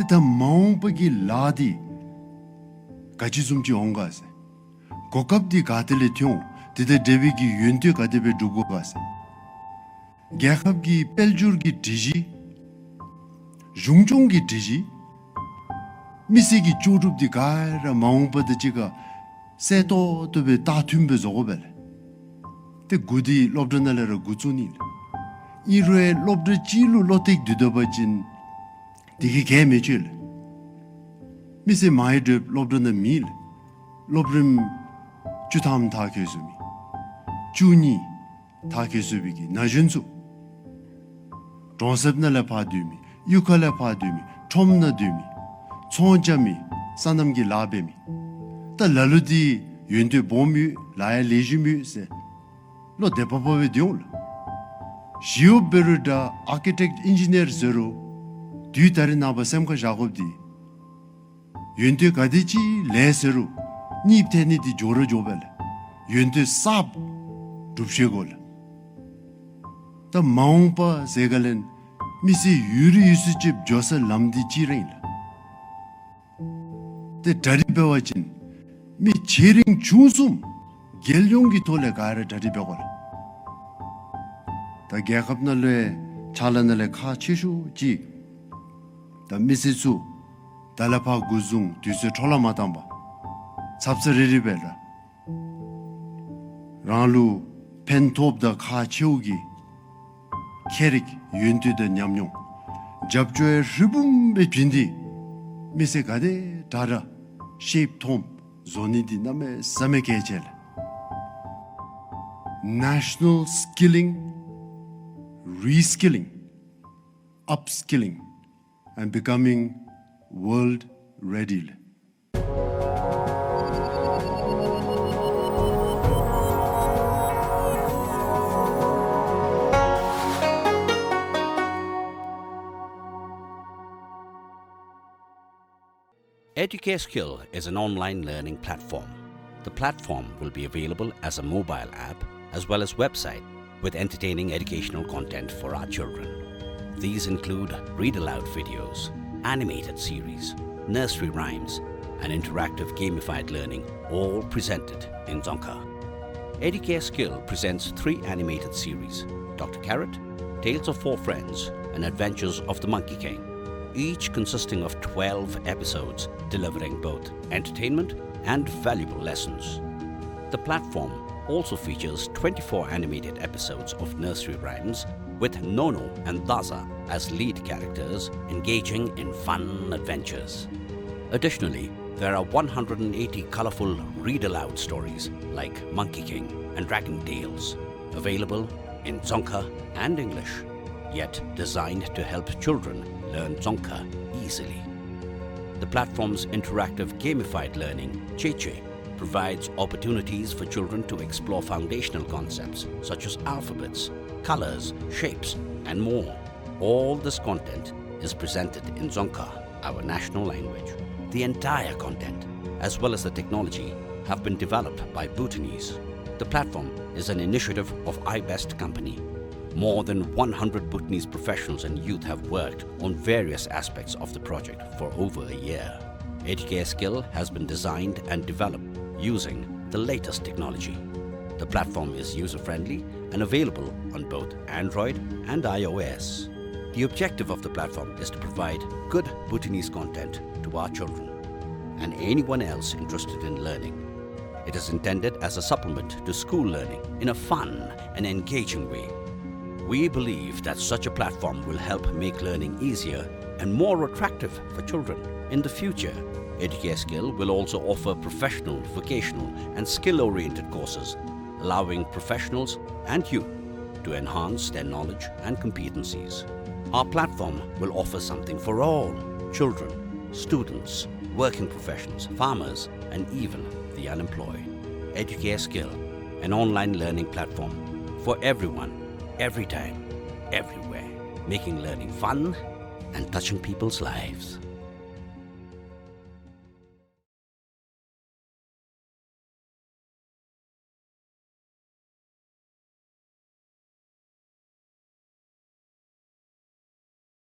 그다 마음밖에 라디 같이 좀지 온가세 고갑디 가들레 튀용 디데 데비기 윤퇴 가데베 두고 가세 개합기 벨줄기 디지 중종기 디지 미세기 조줍디 가라 마음바드지가 세도 도베 다툼베 조고벨 때 구디 롭드날레르 구ጹ니 이르에 롭드 지루 로텍 드더버진 디기 개메줄 미세 마이드 롭드나 밀 롭름 주탐 다 교수미 주니 다 교수비기 나준수 돈섭나라 파두미 유칼라 파두미 톰나두미 총점이 산남기 라베미 다 랄루디 윤데 보미 라에 레지미세 로 데바바베 디올 지오베르다 아키텍트 인지니어 제로 뒤다리 나바 샘카 작업디 윤데 가디치 레세루 닙테니디 조르 조벨 윤데 삽 둡셰골 다 마웅파 세갈렌 미시 유리 유스집 조사 람디 지레인 데 다리베와진 미 제링 중숨 겔용기 돌레 가르 다리베골 다 개갑날레 잘라날레 카치슈 지 다 미시수 달라파 구중 뒤스 촐라마담바 삽스리리벨라 랑루 펜톱다 카치오기 케릭 윤티드 냠뇽 잡조에 르붐베 빈디 미세가데 다라 쉐입 톰 조니디 나메 사메케젤 National Skilling, Reskilling, Upskilling and Becoming World Ready. Educare skill is an online learning platform. The platform will be available as a mobile app as well as website with entertaining educational content for our children. These include read-aloud videos, animated series, nursery rhymes, and interactive gamified learning, all presented in Dzongkha. Educare Skill presents 3 animated series: Dr. Carrot, Tales of 4 Friends, and Adventures of the Monkey King, each consisting of 12 episodes delivering both entertainment and valuable lessons. The platform also features 24 animated episodes of nursery rhymes with Nono and Daza as lead characters engaging in fun adventures. Additionally, there are 180 colorful read-aloud stories like Monkey King and Dragon Tales, available in Dzongkha and English, yet designed to help children learn Dzongkha easily. The platform's interactive gamified learning, 𝐤𝐤𝐿, provides opportunities for children to explore foundational concepts such as alphabets, colors, shapes, and more. All this content is presented in Dzongkha, our national language. The entire content, as well as the technology, have been developed by Bhutanese. The platform is an initiative of iBest Company. More than 100 Bhutanese professionals and youth have worked on various aspects of the project for over a year. Educare Skill has been designed and developed using the latest technology. The platform is user-friendly and available on both Android and iOS. The objective of the platform is to provide good Bhutanese content to our children and anyone else interested in learning. It is intended as a supplement to school learning in a fun and engaging way. We believe that such a platform will help make learning easier and more attractive for children. In the future, Educare Skill will also offer professional, vocational, and skill-oriented courses, allowing professionals and youth to enhance their knowledge and competencies. Our platform will offer something for all: children, students, working professionals, farmers, and even the unemployed. Educare Skill, an online learning platform for everyone, every time, everywhere, making learning fun and touching people's lives.